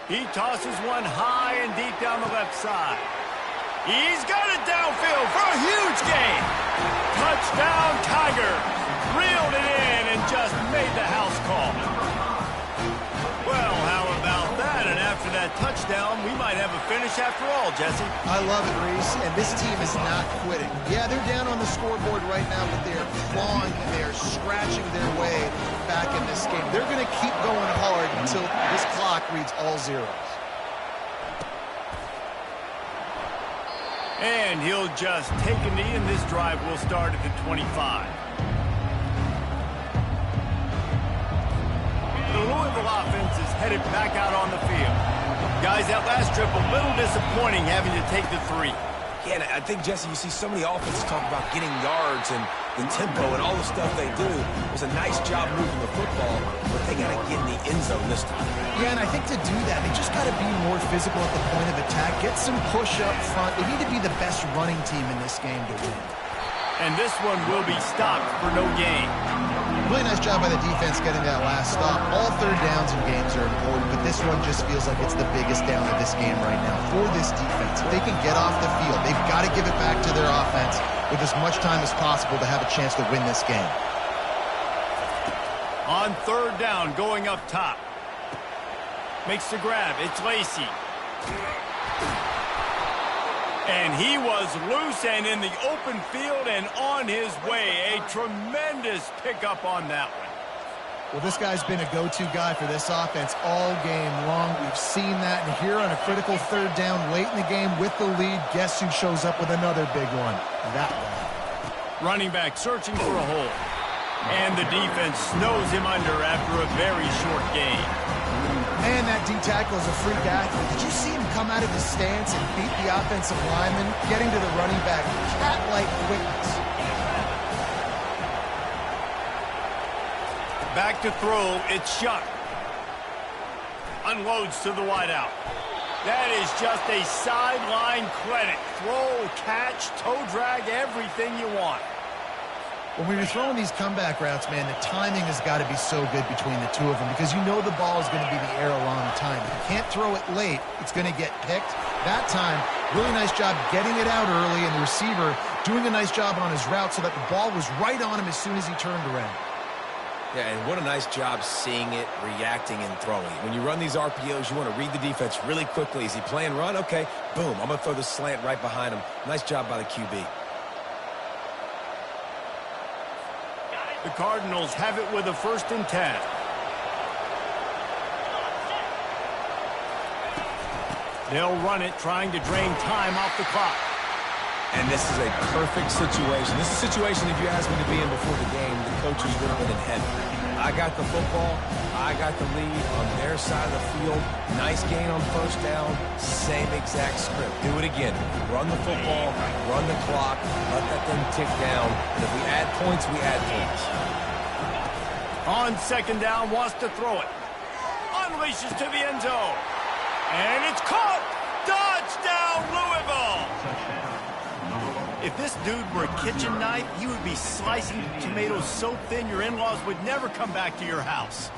He tosses one high and deep down the left side. He's got it downfield for a huge gain. Touchdown, Tigers. Reeled it in and just made the house call. Well, how about that? And after that touchdown, we might have a finish after all, Jesse. I love it, Reese, and this team is not quitting. Yeah, they're down on the scoreboard right now, but they're clawing and they're scratching their way back in this game. They're going to keep going hard until this clock reads all zeros. And he'll just take a knee, and this drive will start at the 25. The Louisville offense is headed back out on the field. Guys, that last trip, a little disappointing having to take the 3. Yeah, and I think, Jesse, you see so many offenses talk about getting yards and the tempo and all the stuff they do. It was a nice job moving the football, but they got to get in the end zone this time. Yeah, and I think to do that, they just got to be more physical at the point of attack, get some push up front. They need to be the best running team in this game to win. And this one will be stopped for no gain. Really nice job by the defense getting that last stop. All third downs in games are important, but this one just feels like it's the biggest down of this game right now for this defense. If they can get off the field, they've got to give it back to their offense with as much time as possible to have a chance to win this game. On third down, going up top. Makes the grab. It's Lacey. And he was loose and in the open field and on his way. A tremendous pickup on that one. Well, this guy's been a go-to guy for this offense all game long. We've seen that. And here on a critical third down late in the game with the lead, guess who shows up with another big one? That one. Running back searching for a hole. And the defense snows him under after a very short gain. Man, that D-tackle is a freak athlete. Did you see him come out of his stance and beat the offensive lineman, getting to the running back? Cat-like quickness. Back to throw, it's Shuck. Unloads to the wideout. That is just a sideline credit. Throw, catch, toe drag, everything you want. When you're throwing these comeback routes, man, the timing has got to be so good between the two of them because you know the ball is going to be in the air a long time. If you can't throw it late, it's going to get picked. That time, really nice job getting it out early, and the receiver doing a nice job on his route so that the ball was right on him as soon as he turned around. Yeah, and what a nice job seeing it, reacting, and throwing it. When you run these RPOs, you want to read the defense really quickly. Is he playing run? Okay, boom. I'm going to throw the slant right behind him. Nice job by the QB. The Cardinals have it with a 1st and 10. They'll run it, trying to drain time off the clock. And this is a perfect situation. This is a situation, if you asked me to be in before the game, the coaches would have been in heaven. I got the football. I got the lead on their side of the field. Nice gain on 1st down. Same exact script. Do it again. Run the football, run the clock, let that thing tick down. And if we add points, we add points. On 2nd down, wants to throw it. Unleashes to the end zone. And it's caught! Touchdown, Louisville! If this dude were a kitchen knife, he would be slicing tomatoes so thin your in-laws would never come back to your house.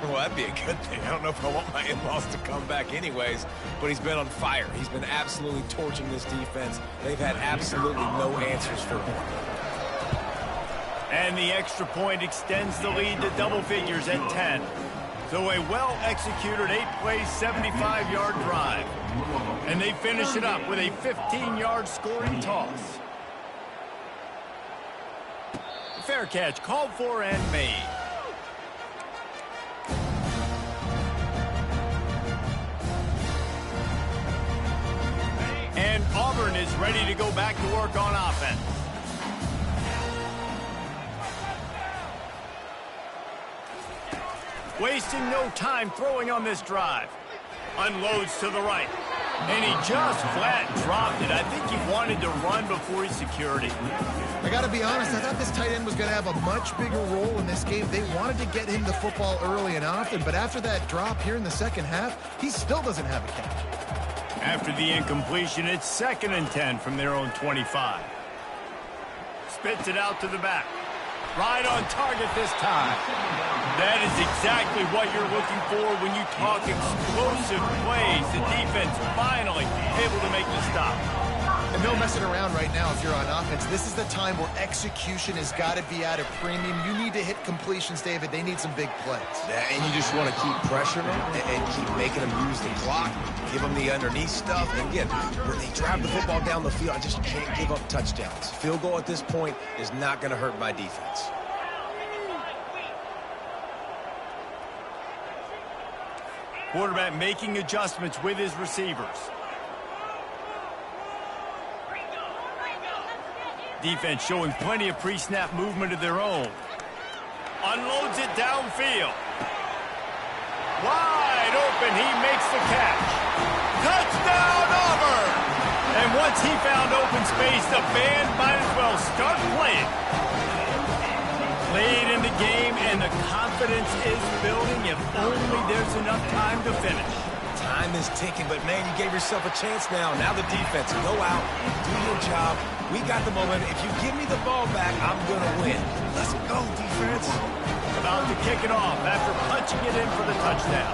Well, that'd be a good thing. I don't know if I want my in-laws to come back anyways, but he's been on fire. He's been absolutely torching this defense. They've had absolutely no answers for him. And the extra point extends the lead to double figures at 10. So a well-executed 8-play, 75-yard drive. And they finish it up with a 15-yard scoring toss. Fair catch called for and made. And Auburn is ready to go back to work on offense. Wasting no time throwing on this drive. Unloads to the right. And he just flat dropped it. I think he wanted to run before he secured it. I got to be honest, I thought this tight end was going to have a much bigger role in this game. They wanted to get him the football early and often, but after that drop here in the 2nd half, he still doesn't have a catch. After the incompletion, it's 2nd and 10 from their own 25. Spits it out to the back. Right on target this time. That is exactly what you're looking for when you talk explosive plays. The defense finally able to make the stop. And no messing around right now if you're on offense. This is the time where execution has got to be at a premium. You need to hit completions, David. They need some big plays. Yeah, and you just want to keep pressuring them and keep making them use the clock, give them the underneath stuff. And again, when they drive the football down the field, I just can't give up touchdowns. Field goal at this point is not going to hurt my defense. Quarterback making adjustments with his receivers. Defense showing plenty of pre-snap movement of their own. Unloads it downfield. Wide open, he makes the catch. Touchdown, Auburn! And once he found open space, the band might as well start playing. Late in the game, and the confidence is building if only there's enough time to finish. Time is ticking, but man, you gave yourself a chance now. Now the defense, go out, do your job. We got the momentum. If you give me the ball back, I'm going to win. Let's go, defense. About to kick it off after punching it in for the touchdown.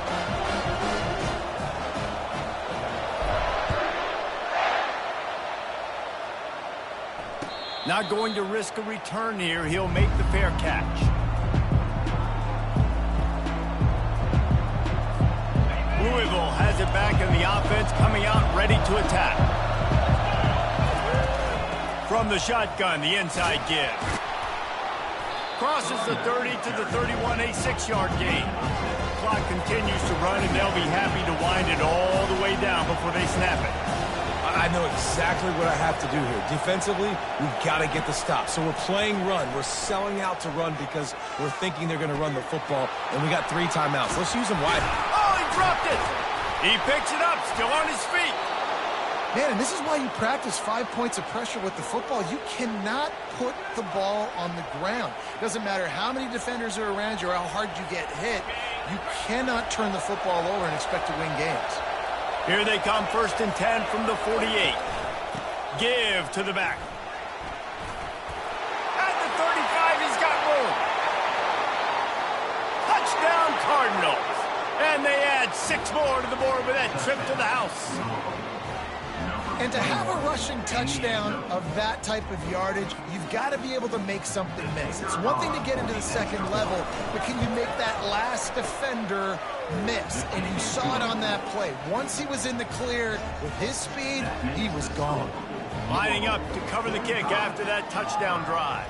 Not going to risk a return here. He'll make the fair catch. Louisville has it back in the offense, coming out ready to attack. From the shotgun, the inside give. Crosses the 30 to the 31, a 6-yard gain. Clock continues to run, and they'll be happy to wind it all the way down before they snap it. I know exactly what I have to do here. Defensively, we've got to get the stop. So we're playing run. We're selling out to run because we're thinking they're going to run the football, and we got 3 timeouts. Let's use them wide. Oh, he dropped it! He picks it up, still on his feet. Man, and this is why you practice 5 points of pressure with the football. You cannot put the ball on the ground. Doesn't matter how many defenders are around you or how hard you get hit. You cannot turn the football over and expect to win games. Here they come, 1st and 10 from the 48. Give to the back. At the 35, he's got room. Touchdown, Cardinals. And they add 6 more to the board with that trip to the house. And to have a rushing touchdown of that type of yardage, you've got to be able to make something miss. It's one thing to get into the second level, but can you make that last defender miss? And you saw it on that play. Once he was in the clear with his speed, he was gone. Lining up to cover the kick after that touchdown drive.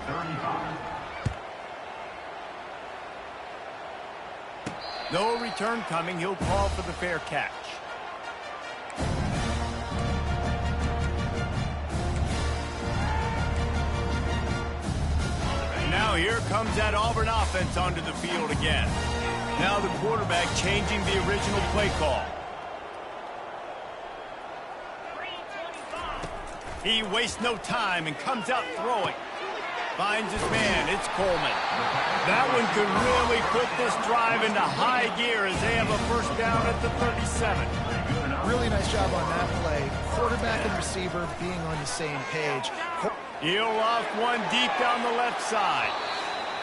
No return coming. He'll call for the fair catch. Now here comes that Auburn offense onto the field again. Now the quarterback changing the original play call. He wastes no time and comes out throwing. Finds his man. It's Coleman. That one could really put this drive into high gear as they have a first down at the 37. Really nice job on that play. Quarterback and receiver being on the same page. He'll off one deep down the left side.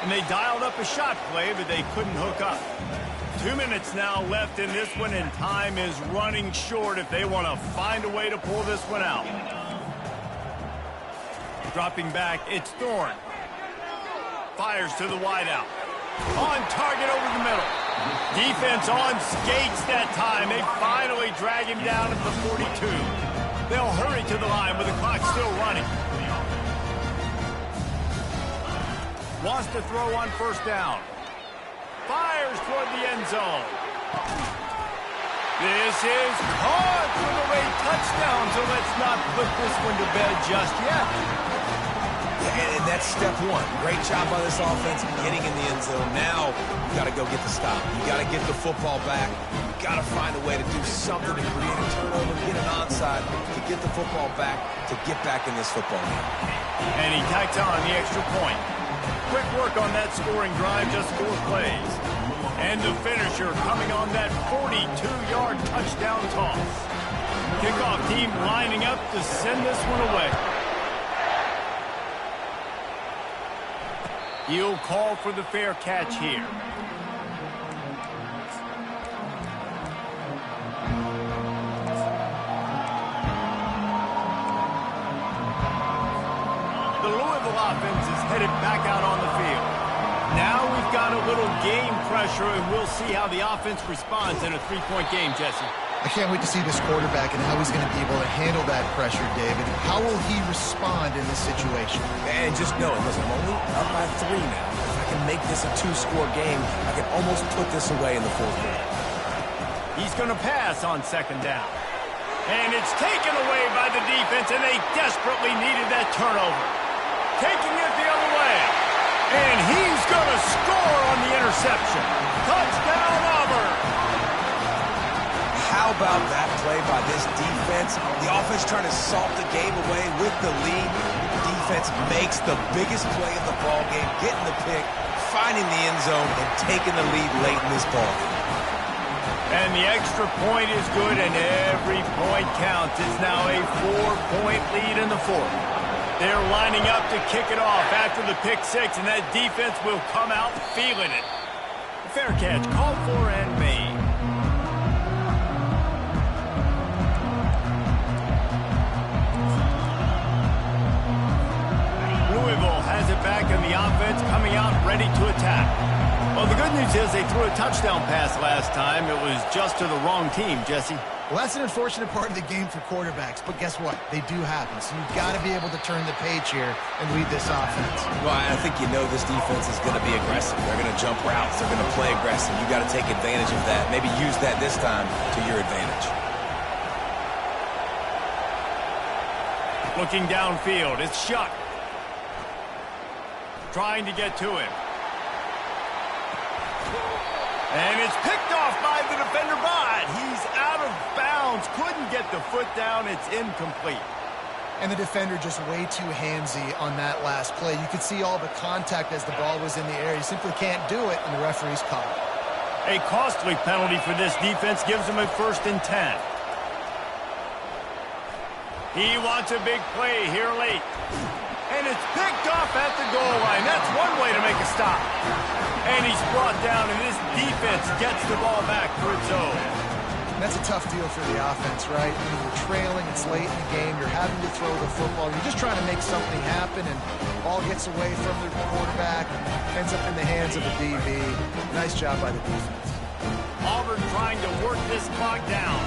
And they dialed up a shot play, but they couldn't hook up. 2 minutes now left in this one, and time is running short if they want to find a way to pull this one out. Dropping back, it's Thorne. Fires to the wideout. On target over the middle. Defense on skates that time. They finally drag him down at the 42. They'll hurry to the line with the clock still running. Wants to throw on first down. Fires toward the end zone. This is caught for the late touchdown, so let's not put this one to bed just yet. And that's step one. Great job by this offense getting in the end zone. Now you got to go get the stop. You got to get the football back. You got to find a way to do something to create a turnover, get an onside, to get the football back, to get back in this football game. And he tacks on the extra point. Quick work on that scoring drive, just 4 plays. And the finisher coming on that 42-yard touchdown toss. Kickoff team lining up to send this one away. He'll call for the fair catch here. The Louisville offense is headed back out on the field. Now we've got a little game pressure, and we'll see how the offense responds in a 3-point game, Jesse. I can't wait to see this quarterback and how he's going to be able to handle that pressure, David. How will he respond in this situation? And just know, listen, I'm only up by 3 now. If I can make this a 2-score game, I can almost put this away in the 4th quarter. He's going to pass on second down. And it's taken away by the defense, and they desperately needed that turnover. Taking it the other way. And he's going to score on the interception. Touchdown, Auburn. How about that play by this defense? The offense trying to salt the game away with the lead. The defense makes the biggest play of the ball game, getting the pick, finding the end zone, and taking the lead late in this ball game. And the extra point is good, and every point counts. It's now a 4-point lead in the 4th. They're lining up to kick it off after the pick 6, and that defense will come out feeling it. Fair catch, called for and made. Louisville has it back, and the offense coming out ready to attack. Well, the good news is they threw a touchdown pass last time. It was just to the wrong team, Jesse. Well, that's an unfortunate part of the game for quarterbacks, but guess what? They do happen, so you've got to be able to turn the page here and lead this offense. Well, I think you know this defense is going to be aggressive. They're going to jump routes. They're going to play aggressive. You got to take advantage of that. Maybe use that this time to your advantage. Looking downfield, it's Shuck. Trying to get to him. And it's picked off by the defender, but he's out of bounds. Couldn't get the foot down. It's incomplete. And the defender just way too handsy on that last play. You could see all the contact as the ball was in the air. He simply can't do it, and the referee's caught. A costly penalty for this defense gives him a 1st and 10. He wants a big play here late. And it's picked off at the goal line. That's one way to make a stop. And he's brought down, and this defense gets the ball back for its own. That's a tough deal for the offense, right? I mean, you're trailing, it's late in the game, you're having to throw the football, you're just trying to make something happen, and the ball gets away from the quarterback, ends up in the hands of the DB. Nice job by the defense. Auburn trying to work this clock down.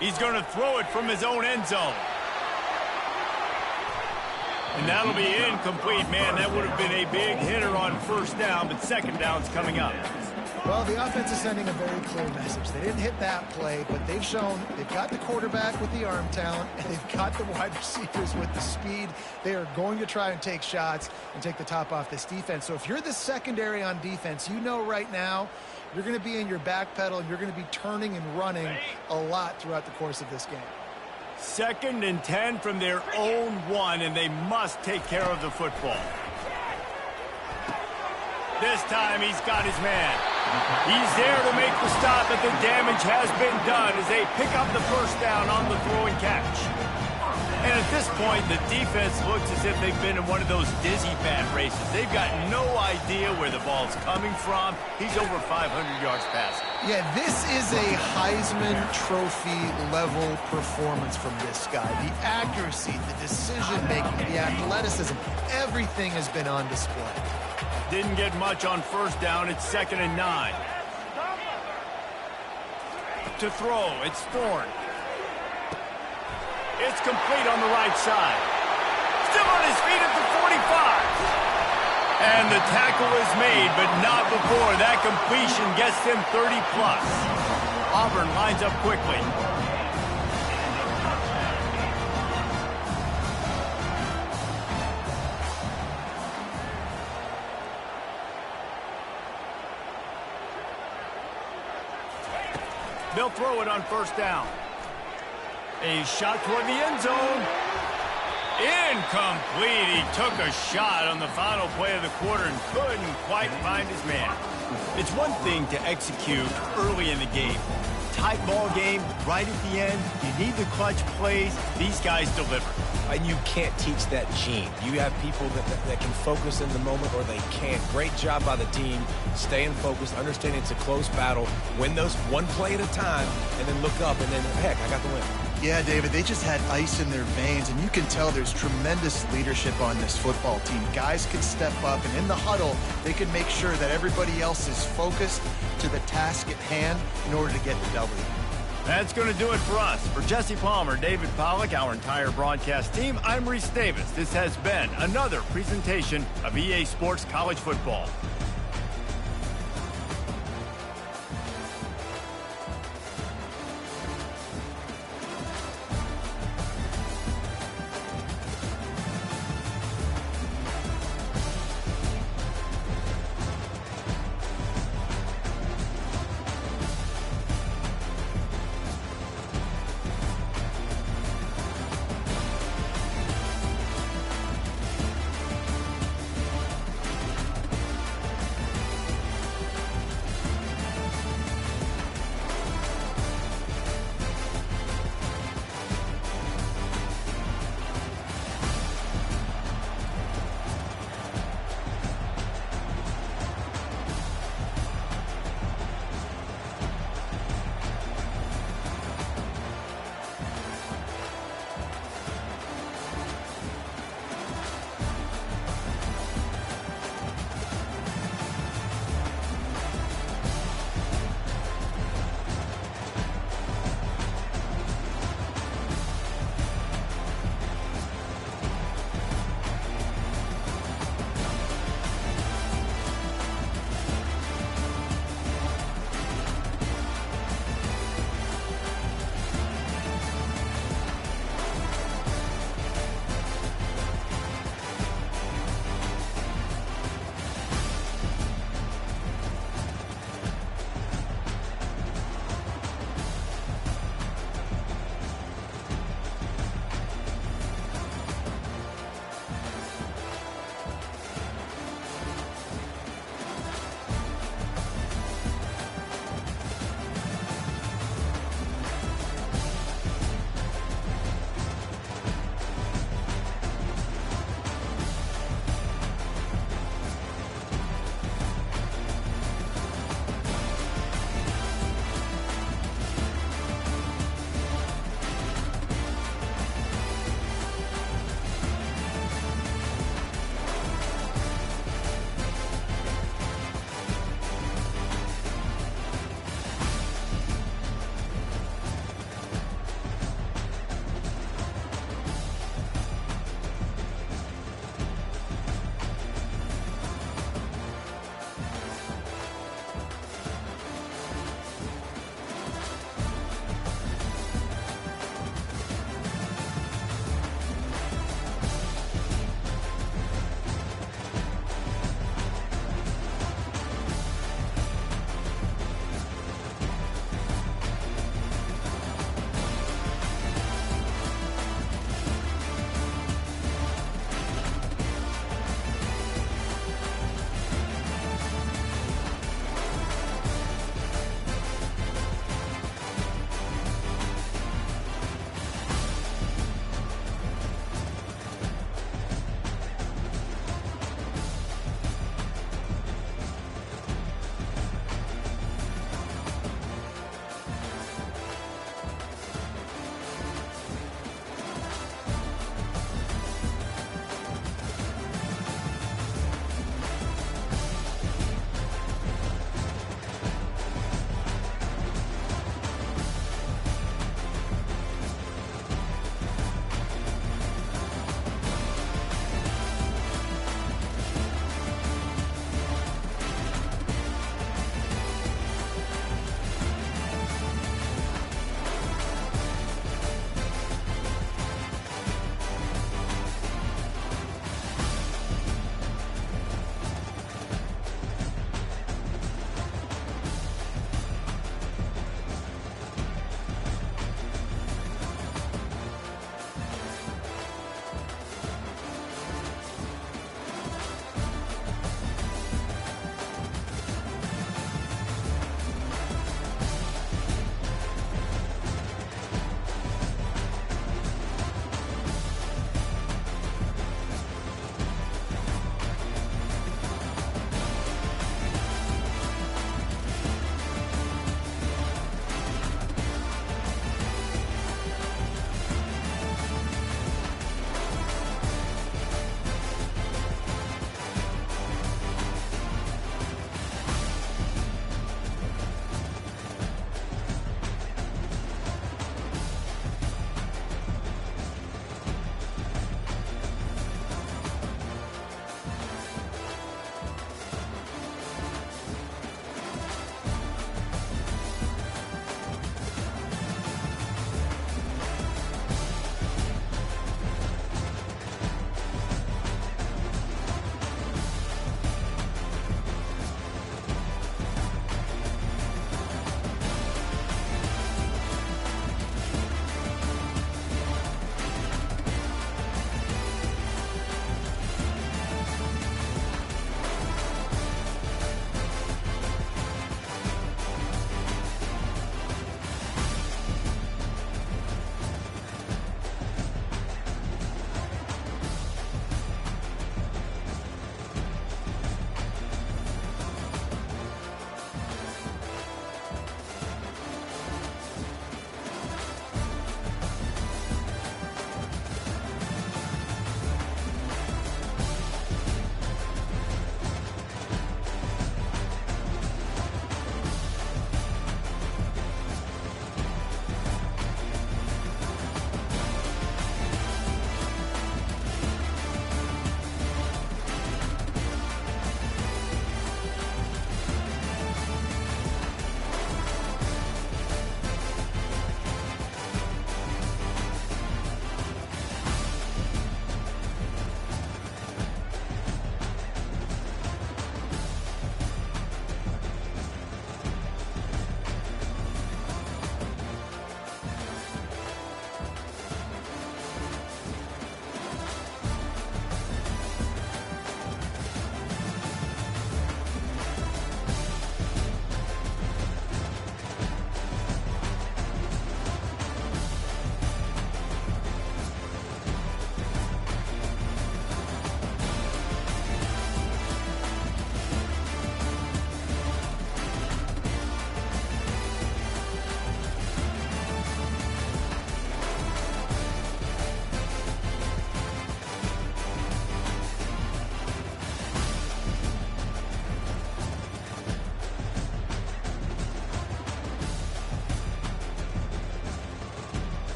He's going to throw it from his own end zone. And that'll be incomplete. Man, that would have been a big hitter on first down, but second down's coming up. Well, the offense is sending a very clear message. They didn't hit that play, but they've shown they've got the quarterback with the arm talent, and they've got the wide receivers with the speed. They are going to try and take shots and take the top off this defense. So if you're the secondary on defense, you know right now you're going to be in your back pedal, and you're going to be turning and running a lot throughout the course of this game. 2nd and 10 from their own 1, and they must take care of the football. This time he's got his man. He's there to make the stop, but the damage has been done as they pick up the first down on the throw and catch. And at this point, the defense looks as if they've been in one of those dizzy bat races. They've got no idea where the ball's coming from. He's over 500 yards passing. Yeah, this is a Heisman Trophy level performance from this guy. The accuracy, the decision-making, the athleticism, everything has been on display. Didn't get much on first down. It's 2nd and 9. To throw, it's Thorne. It's complete on the right side. Still on his feet at the 45. And the tackle is made, but not before that completion gets them 30+. Auburn lines up quickly. They'll throw it on first down. A shot toward the end zone. Incomplete. He took a shot on the final play of the quarter and couldn't quite find his man. It's one thing to execute early in the game. Tight ball game, right at the end. You need the clutch plays. These guys deliver. And you can't teach that gene. You have people that can focus in the moment or they can't. Great job by the team, staying focused, understanding it's a close battle, win those one play at a time, and then look up and then, heck, I got the win. Yeah, David, they just had ice in their veins, and you can tell there's tremendous leadership on this football team. Guys can step up, and in the huddle, they can make sure that everybody else is focused to the task at hand in order to get the W. That's going to do it for us. For Jesse Palmer, David Pollack, our entire broadcast team, I'm Reese Davis. This has been another presentation of EA Sports College Football.